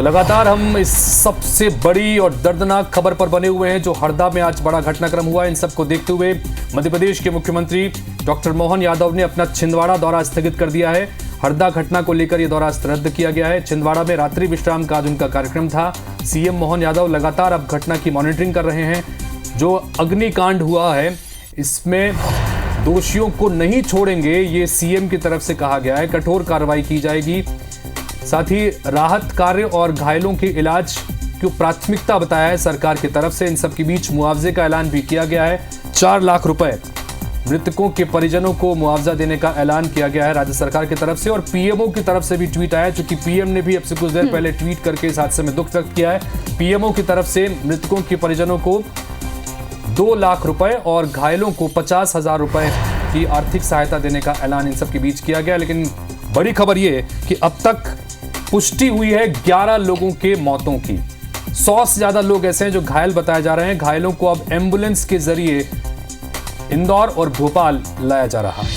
लगातार हम इस सबसे बड़ी और दर्दनाक खबर पर बने हुए हैं जो हरदा में आज बड़ा घटनाक्रम हुआ। इन सबको देखते हुए मध्य प्रदेश के मुख्यमंत्री डॉक्टर मोहन यादव ने अपना छिंदवाड़ा दौरा स्थगित कर दिया है। हरदा घटना को लेकर यह दौरा रद्द किया गया है। छिंदवाड़ा में रात्रि विश्राम का आज उनका कार्यक्रम था। सीएम मोहन यादव लगातार अब घटना की मॉनिटरिंग कर रहे हैं। जो अग्निकांड हुआ है इसमें दोषियों को नहीं छोड़ेंगे, ये सीएम की तरफ से कहा गया है। कठोर कार्रवाई की जाएगी। साथ ही राहत कार्य और घायलों के इलाज को प्राथमिकता बताया है सरकार की तरफ से। इन सब के बीच मुआवजे का ऐलान भी किया गया है। 4 लाख रुपए मृतकों के परिजनों को मुआवजा देने का ऐलान किया गया है राज्य सरकार की तरफ से। और पीएमओ की तरफ से भी ट्वीट आया, चूंकि पीएम ने भी अब से कुछ देर पहले ट्वीट करके इस हादसे में दुख व्यक्त किया है। पीएमओ की तरफ से मृतकों के परिजनों को 2 लाख रुपए और घायलों को 50,000 रुपए की आर्थिक सहायता देने का ऐलान इन सब के बीच किया गया। लेकिन बड़ी खबर यह है कि अब तक पुष्टि हुई है 11 लोगों के मौतों की। 100 से ज्यादा लोग ऐसे हैं जो घायल बताए जा रहे हैं। घायलों को अब एम्बुलेंस के जरिए इंदौर और भोपाल लाया जा रहा है।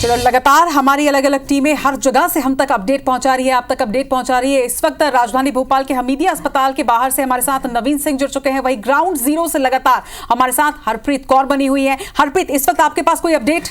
चलो, लगातार हमारी अलग अलग टीमें हर जगह से हम तक अपडेट पहुंचा रही है, आप तक अपडेट पहुंचा रही है। इस वक्त राजधानी भोपाल के हमीदिया अस्पताल के बाहर से हमारे साथ नवीन सिंह जुड़ चुके हैं। वही ग्राउंड जीरो से लगातार हमारे साथ हरप्रीत कौर बनी हुई है। हरप्रीत, इस वक्त आपके पास कोई अपडेट?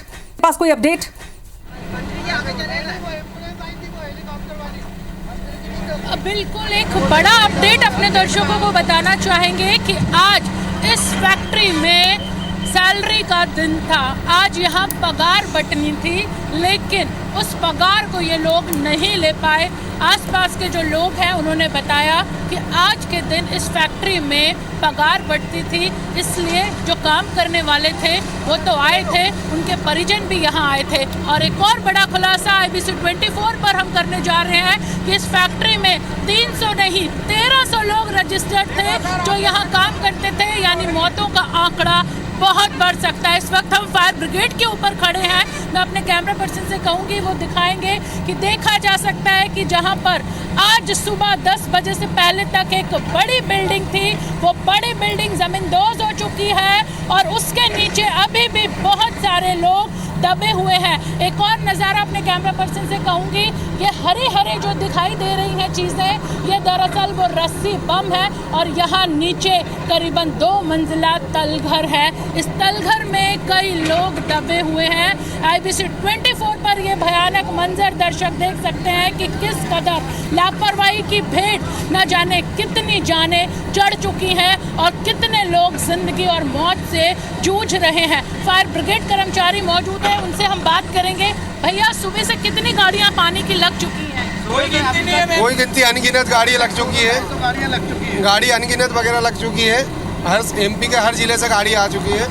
बिल्कुल एक बड़ा अपडेट अपने दर्शकों को बताना चाहेंगे कि आज इस फैक्ट्री में सैलरी का दिन था। आज यहाँ पगार बंटनी थी, लेकिन उस पगार को ये लोग नहीं ले पाए। आसपास के जो लोग हैं उन्होंने बताया कि आज के दिन इस फैक्ट्री में पगार बढ़ती थी, इसलिए जो काम करने वाले थे वो तो आए थे, उनके परिजन भी यहाँ आए थे। और एक और बड़ा खुलासा IBC 24 पर हम करने जा रहे हैं कि इस फैक्ट्री में 300 नहीं 1300 लोग रजिस्टर्ड थे जो यहाँ काम करते थे, यानी मौतों का आंकड़ा बहुत बढ़ सकता है। इस वक्त हम फायर ब्रिगेड के ऊपर खड़े हैं। मैं अपने कैमरा पर्सन से कहूँगी वो दिखाएंगे कि देखा जा सकता है कि जहाँ पर आज सुबह 10 बजे से पहले तक एक बड़ी बिल्डिंग थी, वो बड़ी बिल्डिंग जमींदोज हो चुकी है और उसके नीचे अभी भी बहुत सारे लोग दबे हुए हैं। एक और नज़ारा अपने कैमरा पर्सन से कहूँगी, ये हरे हरे जो दिखाई दे रही हैं चीज़ें, ये दरअसल वो रस्सी बम है और यहाँ नीचे करीबन 2 मंजिला तलघर है। इस तलघर में कई लोग दबे हुए हैं। IBC 24 पर ये भयानक मंजर दर्शक देख सकते हैं कि किस कदर लापरवाही की भेंट न जाने कितनी जानें चढ़ चुकी हैं और कितने लोग जिंदगी और मौत से जूझ रहे हैं। फायर ब्रिगेड कर्मचारी मौजूद हैं, उनसे हम बात करेंगे। भैया, सुबह से कितनी गाड़ियां पानी की लग चुकी हैं? कोई गिनती अनगिनत गाड़ी लग चुकी है। गाड़ी अनगिनत वगैरह लग चुकी है। हर MP के हर जिले से गाड़ी आ चुकी है।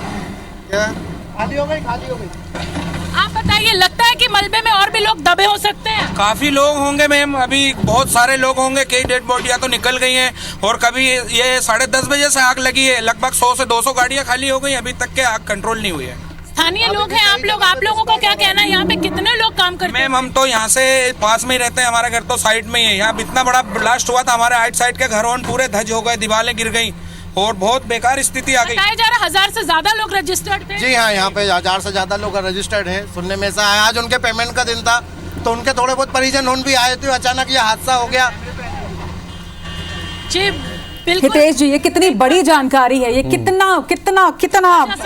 क्या खाली हो गई? आप बताइए, लगता है कि मलबे में और भी लोग दबे हो सकते हैं? काफी लोग होंगे मैम, अभी बहुत सारे लोग होंगे। कई डेड बॉडियां तो निकल गई हैं और कभी ये 10:30 बजे से आग लगी है। लगभग 100 से 200 गाड़ियां खाली हो गई, अभी तक के आग कंट्रोल नहीं हुई है। स्थानीय लोग हैं आप लोगों को क्या कहना है? यहाँ पे कितने लोग काम करते हैं? मैम, हम तो यहाँ से पास में ही रहते हैं, हमारा घर तो साइड में ही है। यहाँ इतना बड़ा ब्लास्ट हुआ था, हमारे आइट साइड के घरों पूरे धज हो गए, दीवारें गिर गई और बहुत बेकार स्थिति आ गई। बताया जा रहा 1000 से ज्यादा लोग रजिस्टर्ड थे। जी हाँ, यहाँ पे 1000 से ज्यादा लोग रजिस्टर्ड हैं। सुनने में ऐसा आया, आज उनके पेमेंट का दिन था तो उनके थोड़े बहुत परिजन भी आए थे। अचानक ये हादसा हो गया। जी हितेश जी, ये कितनी बड़ी जानकारी है। ये कितना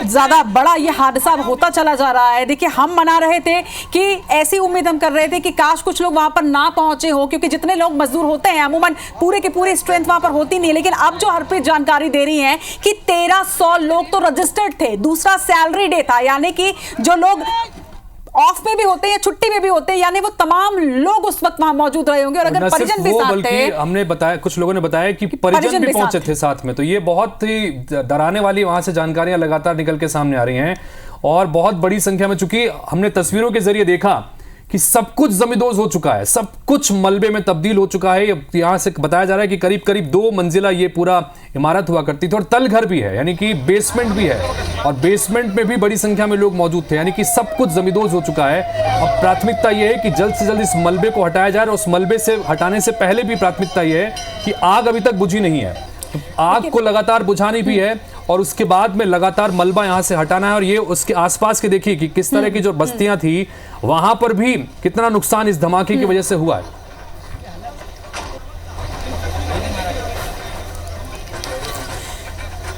ज्यादा बड़ा ये हादसा होता चला जा रहा है। देखिए, हम मना रहे थे कि ऐसी उम्मीद हम कर रहे थे कि काश कुछ लोग वहां पर ना पहुंचे हो, क्योंकि जितने लोग मजदूर होते हैं अमूमन पूरे की पूरी स्ट्रेंथ वहां पर होती नहीं। लेकिन अब जो हरप्रीत जानकारी दे रही है कि 1300 लोग तो रजिस्टर्ड थे, दूसरा सैलरी डे था, यानी कि जो लोग ऑफ में भी होते हैं या छुट्टी में भी होते हैं, यानी वो तमाम लोग उस वक्त वहां मौजूद रहे होंगे। और अगर परिजन भी साथ थे, हमने बताया, कुछ लोगों ने बताया कि परिजन भी पहुंचे थे साथ में, तो ये बहुत ही डराने वाली वहां से जानकारियां लगातार निकल के सामने आ रही हैं। और बहुत बड़ी संख्या में, चूंकि हमने तस्वीरों के जरिए देखा कि सब कुछ जमींदोज हो चुका है, सब कुछ मलबे में तब्दील हो चुका है। यहाँ से बताया जा रहा है कि करीब करीब 2 मंजिला ये पूरा इमारत हुआ करती थी और तलघर भी है, यानी कि बेसमेंट भी है और बेसमेंट में भी बड़ी संख्या में लोग मौजूद थे, यानी कि सब कुछ जमींदोज हो चुका है। अब प्राथमिकता ये है कि जल्द से जल्द इस मलबे को हटाया जाए और उस मलबे से हटाने से पहले भी प्राथमिकता ये है कि आग अभी तक बुझी नहीं है, तो आग को लगातार बुझानी भी है और उसके बाद में लगातार मलबा यहाँ से हटाना है। और ये उसके आसपास के देखिए कि किस तरह की जो बस्तियां थी वहां पर भी कितना नुकसान इस धमाके की वजह से हुआ है।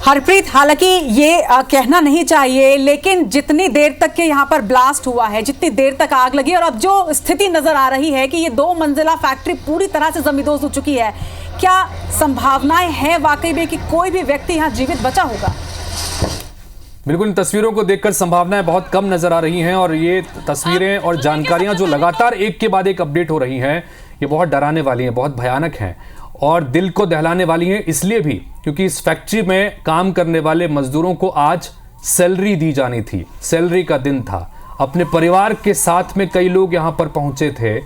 हरप्रीत, हालांकि ये कहना नहीं चाहिए, लेकिन जितनी देर तक के यहाँ पर ब्लास्ट हुआ है, जितनी देर तक आग लगी, और अब जो स्थिति नजर आ रही है कि ये 2 मंजिला फैक्ट्री पूरी तरह से जमींदोज हो चुकी है, क्या संभावनाएं हैं वाकई में कि कोई भी व्यक्ति यहाँ जीवित बचा होगा? बिल्कुल, इन तस्वीरों को देखकर संभावनाएं बहुत कम नजर आ रही हैं और ये तस्वीरें और जानकारियां जो लगातार एक के बाद एक अपडेट हो रही हैं, ये बहुत डराने वाली हैं, बहुत भयानक हैं और दिल को दहलाने वाली हैं। इसलिए भी क्योंकि इस फैक्ट्री में काम करने वाले मजदूरों को आज सैलरी दी जानी थी, सैलरी का दिन था। अपने परिवार के साथ में कई लोग यहाँ पर पहुंचे थे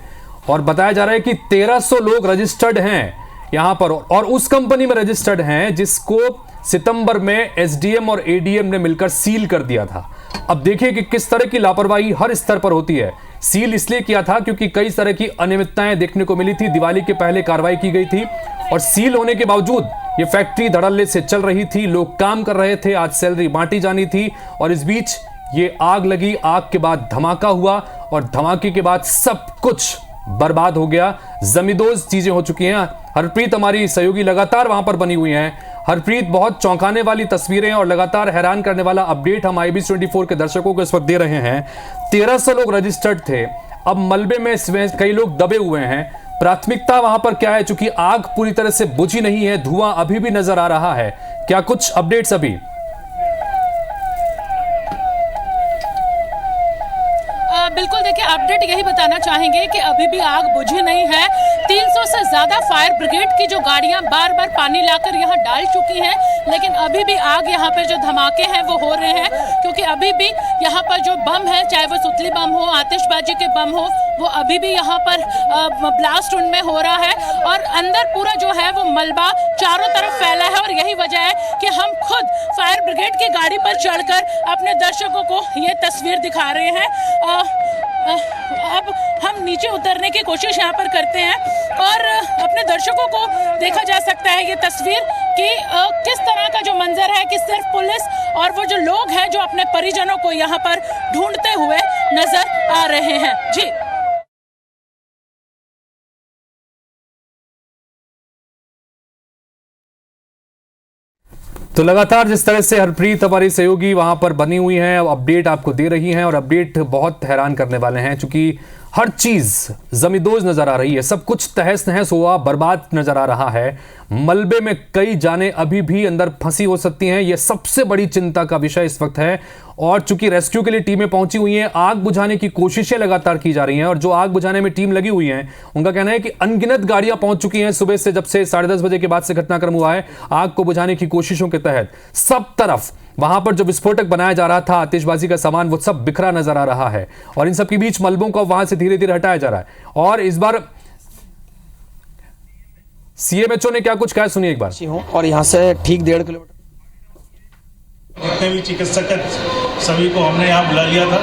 और बताया जा रहा है कि 1300 लोग रजिस्टर्ड हैं यहाँ पर और उस कंपनी में रजिस्टर्ड हैं जिसको सितंबर में एसडीएम और एडीएम ने मिलकर सील कर दिया था। अब देखिए कि किस तरह की लापरवाही हर स्तर पर होती है। सील इसलिए किया था क्योंकि कई तरह की अनियमितताएं देखने को मिली थी, दिवाली के पहले कार्रवाई की गई थी और सील होने के बावजूद ये फैक्ट्री धड़ल्ले से चल रही थी, लोग काम कर रहे थे, आज सैलरी बांटी जानी थी और इस बीच ये आग लगी। आग के बाद धमाका हुआ और धमाके के बाद सब कुछ बर्बाद हो गया, जमींदोज चीजें हो चुकी हैं। हरप्रीत हमारी सहयोगी लगातार वहां पर बनी हुई हैं। हरप्रीत, बहुत चौंकाने वाली तस्वीरें और लगातार हैरान करने वाला अपडेट हम IBC 24 के दर्शकों को इस वक्त दे रहे हैं। 1300 लोग रजिस्टर्ड थे, अब मलबे में कई लोग दबे हुए हैं। प्राथमिकता वहां पर क्या है? चूंकि आग पूरी तरह से बुझी नहीं है, धुआं अभी भी नजर आ रहा है। क्या कुछ अपडेट्स अभी? बिल्कुल, देखिए अपडेट यही बताना चाहेंगे कि अभी भी आग बुझी नहीं है। 300 से ज्यादा फायर ब्रिगेड की जो गाड़ियां बार बार पानी लाकर यहां डाल चुकी हैं, लेकिन अभी भी आग यहाँ पर जो धमाके हैं वो हो रहे हैं, क्योंकि अभी भी यहाँ पर जो बम है, चाहे वो सुतली बम हो, आतिशबाजी के बम हो, वो अभी भी यहाँ पर ब्लास्ट उनमें हो रहा है और अंदर पूरा जो है वो मलबा चारों तरफ फैला है। और यही वजह है कि हम खुद फायर ब्रिगेड की गाड़ी पर चढ़कर अपने दर्शकों को ये तस्वीर दिखा रहे हैं। अब हम नीचे उतरने की कोशिश यहाँ पर करते हैं और अपने दर्शकों को देखा जा सकता है ये तस्वीर कि किस तरह का जो मंजर है कि सिर्फ पुलिस और वो जो लोग हैं जो अपने परिजनों को यहाँ पर ढूंढते हुए नजर आ रहे हैं। जी, तो लगातार जिस तरह से हरप्रीत हमारी सहयोगी वहां पर बनी हुई हैं, अपडेट आपको दे रही हैं और अपडेट बहुत हैरान करने वाले हैं, क्योंकि हर चीज जमींदोज नजर आ रही है, सब कुछ तहस नहस हुआ, बर्बाद नजर आ रहा है। मलबे में कई जानें अभी भी अंदर फंसी हो सकती हैं, यह सबसे बड़ी चिंता का विषय इस वक्त है। और चूंकि रेस्क्यू के लिए टीमें पहुंची हुई हैं, आग बुझाने की कोशिशें लगातार की जा रही हैं और जो आग बुझाने में टीम लगी हुई है उनका कहना है कि अनगिनत गाड़ियां पहुंच चुकी हैं सुबह से, जब से 10:30 बजे के बाद से घटनाक्रम हुआ है। आग को बुझाने की कोशिशों के तहत सब तरफ वहां पर जो विस्फोटक बनाया जा रहा था, आतिशबाजी का सामान, वो सब बिखरा नजर आ रहा है और इन सब के बीच मलबों को वहां से धीरे धीरे हटाया जा रहा है। और इस बार CMHO ने क्या कुछ कहा, सुनिए एक बार। और यहाँ से ठीक 1.5 किलोमीटर जितने भी चिकित्सक सभी को हमने यहाँ बुला लिया था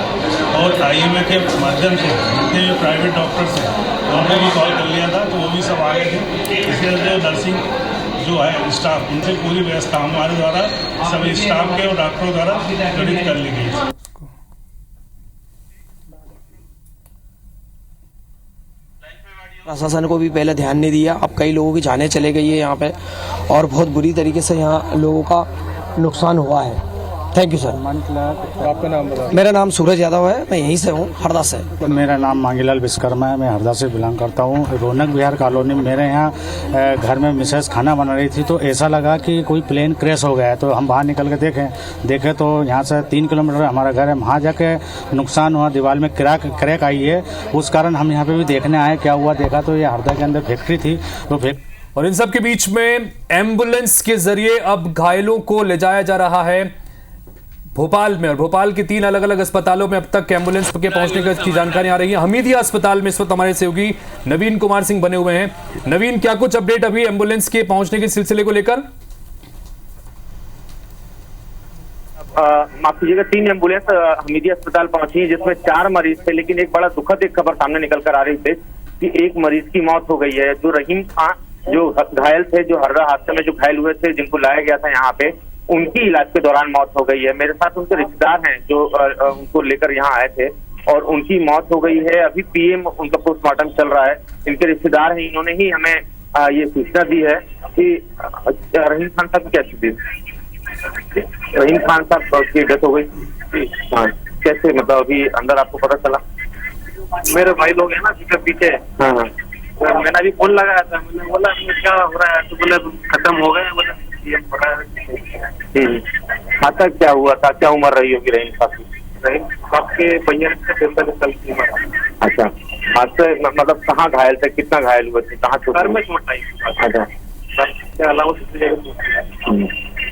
और IMA के माध्यम से जितने भी प्राइवेट डॉक्टर्स हैं उन्होंने भी कॉल कर लिया था, तो वो भी सब आ गए थे। इसके लिए नर्सिंग जो है स्टाफ, इनसे पूरी व्यवस्था हमारे द्वारा सभी स्टाफ के और डॉक्टरों द्वारा गठित कर ली गई। प्रशासन को भी पहले ध्यान नहीं दिया, अब कई लोगों की जानें चले गई है यहाँ पे और बहुत बुरी तरीके से यहाँ लोगों का नुकसान हुआ है। Thank you sir. आपका नाम बताओ। मेरा नाम सूरज यादव है, मैं यहीं से हूँ, हरदा से। मेरा नाम मांगीलाल विश्वकर्मा है, मैं हरदा से बिलोंग करता हूँ। रौनक विहार कॉलोनी में मेरे यहाँ घर में मिसेस खाना बना रही थी, तो ऐसा लगा कि कोई प्लेन क्रैश हो गया है, तो हम बाहर निकल के देखे तो यहाँ से 3 किलोमीटर हमारा घर है, वहाँ जाके नुकसान हुआ, दीवार में क्रैक आई है। उस कारण हम यहाँ पे भी देखने आए क्या हुआ। देखा तो ये हरदा के अंदर फैक्ट्री थी, तो और इन सब के बीच में एम्बुलेंस के जरिए अब घायलों को ले जाया जा रहा है भोपाल में, और भोपाल के 3 अलग अलग अस्पतालों में अब तक एम्बुलेंस के पहुंचने की जानकारी आ रही है। हमीदिया अस्पताल में इस वक्त हमारे सहयोगी नवीन कुमार सिंह बने हुए हैं। नवीन, क्या कुछ अपडेट अभी एम्बुलेंस के पहुंचने के सिलसिले को लेकर? माफ कीजिएगा, 3 एम्बुलेंस हमीदिया अस्पताल पहुंची है, जिसमें 4 मरीज थे, लेकिन एक बड़ा दुखद एक खबर सामने निकल कर आ रही थी कि एक मरीज की मौत हो गई है। जो रहीम खां जो घायल थे, जो हर्रा हादसे में जो घायल हुए थे, जिनको लाया गया था यहाँ पे, उनकी इलाज के दौरान मौत हो गई है। मेरे साथ उनके रिश्तेदार हैं जो उनको लेकर यहाँ आए थे और उनकी मौत हो गई है। अभी PM उनका पोस्टमार्टम चल रहा है। इनके रिश्तेदार हैं, इन्होंने ही हमें ये सूचना दी है कि रहीम खान साहब की क्या स्थिति है। रहीम खान साहब की डेथ हो गई। हाँ, कैसे मतलब अभी अंदर आपको पता चला? मेरे भाई लोग हैं ना पीछे पीछे। हाँ हाँ। तो मैंने अभी फोन लगाया था, मैंने बोला क्या हो रहा है, तो बोले खत्म हो गए। बोले ये पता है। हादसा क्या हुआ था? क्या उम्र रही होगी रहीम साहब की? रहीम साहब के भैया से 45 साल की उम्र है। अच्छा, हादसे मतलब कहाँ घायल थे, कितना घायल हुए थे, कहाँ सर में चोट आई। अच्छा, सर के अलावा दूसरी जगह।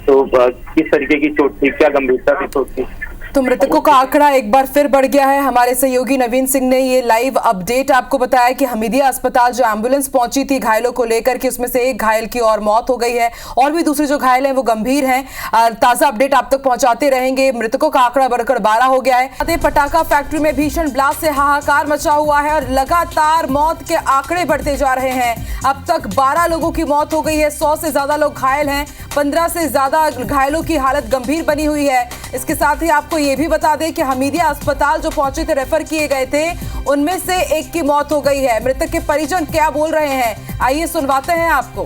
तो किस तरीके की चोट थी, क्या गंभीरता की चोट थी? तो मृतकों का आंकड़ा एक बार फिर बढ़ गया है। हमारे सहयोगी नवीन सिंह ने ये लाइव अपडेट आपको बताया कि हमीदिया अस्पताल जो एम्बुलेंस पहुंची थी घायलों को लेकर के, उसमें से एक घायल की और मौत हो गई है और भी दूसरे जो घायल हैं वो गंभीर हैं। ताजा अपडेट आप तक पहुंचाते रहेंगे। मृतकों का आंकड़ा बढ़कर 12 हो गया है। पटाखा फैक्ट्री में भीषण ब्लास्ट से हाहाकार मचा हुआ है और लगातार मौत के आंकड़े बढ़ते जा रहे हैं। अब तक 12 लोगों की मौत हो गई है, 100 से ज्यादा लोग घायल हैं, 15 से ज्यादा घायलों की हालत गंभीर बनी हुई है। इसके साथ ही आपको ये भी बता दें कि हमीदिया अस्पताल जो पहुंचे थे, रेफर किए गए थे, उनमें से एक की मौत हो गई है। मृतक के परिजन क्या बोल रहे हैं, आइए सुनवाते हैं आपको।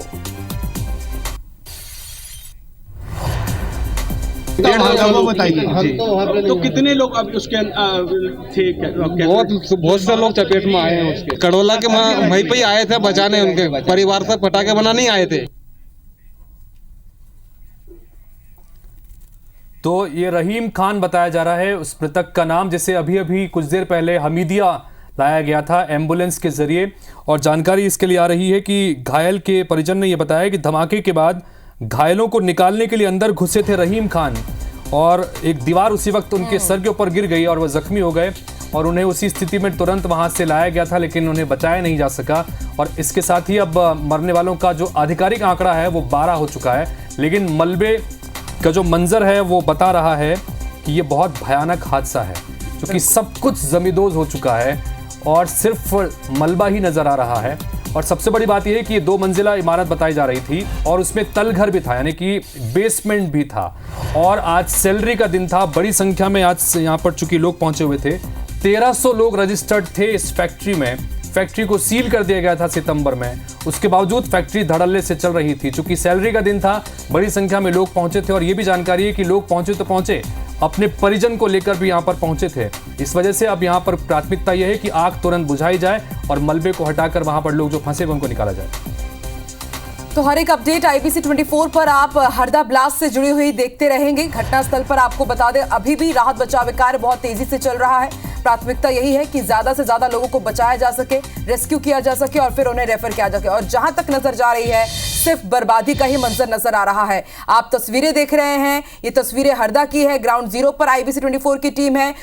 तो कितने लोग अब उसके थे? बहुत से लोग चपेट में आए हैं उसके। कड़ोला के वहीं पे ही आए थे बचाने, उनके परिवार से पटाखे बनाने नहीं आए थे। तो ये रहीम खान बताया जा रहा है उस मृतक का नाम, जिसे अभी अभी कुछ देर पहले हमीदिया लाया गया था एम्बुलेंस के जरिए। और जानकारी इसके लिए आ रही है कि घायल के परिजन ने यह बताया कि धमाके के बाद घायलों को निकालने के लिए अंदर घुसे थे रहीम खान और एक दीवार उसी वक्त उनके सर के ऊपर गिर गई और वह जख्मी हो गए और उन्हें उसी स्थिति में तुरंत वहां से लाया गया था, लेकिन उन्हें बचाया नहीं जा सका। और इसके साथ ही अब मरने वालों का जो आधिकारिक आंकड़ा है वो 12 हो चुका है, लेकिन मलबे का जो मंजर है वो बता रहा है कि ये बहुत भयानक हादसा है, क्योंकि सब कुछ जमींदोज हो चुका है और सिर्फ मलबा ही नजर आ रहा है। और सबसे बड़ी बात यह है कि ये 2 मंजिला इमारत बताई जा रही थी और उसमें तलघर भी था, यानी कि बेसमेंट भी था। और आज सैलरी का दिन था, बड़ी संख्या में आज यहाँ पर चूंकि लोग पहुंचे हुए थे। 1300 लोग रजिस्टर्ड थे इस फैक्ट्री में। फैक्ट्री को सील कर दिया गया था सितंबर में, उसके बावजूद फैक्ट्री धड़ल्ले से चल रही थी। चूंकि सैलरी का दिन था, बड़ी संख्या में लोग पहुंचे थे और ये भी जानकारी है कि लोग पहुंचे तो पहुंचे, अपने परिजन को लेकर भी यहाँ पर पहुंचे थे। इस वजह से अब यहाँ पर प्राथमिकता यह है कि आग तुरंत बुझाई जाए और मलबे को हटाकर वहां पर लोग जो फंसे हुए उनको निकाला जाए। तो हर एक अपडेट IBC 24 पर आप हरदा ब्लास्ट से जुड़ी हुई देखते रहेंगे। घटनास्थल पर आपको बता दें अभी भी राहत बचाव कार्य बहुत तेजी से चल रहा है। प्राथमिकता यही है कि ज्यादा से ज्यादा लोगों को बचाया जा सके, रेस्क्यू किया जा सके और फिर उन्हें रेफर किया जा सके। और जहां तक नजर जा रही है सिर्फ बर्बादी का ही मंजर नजर आ रहा है। आप तस्वीरें देख रहे हैं, ये तस्वीरें हरदा की है। ग्राउंड जीरो पर IBC 24 की टीम है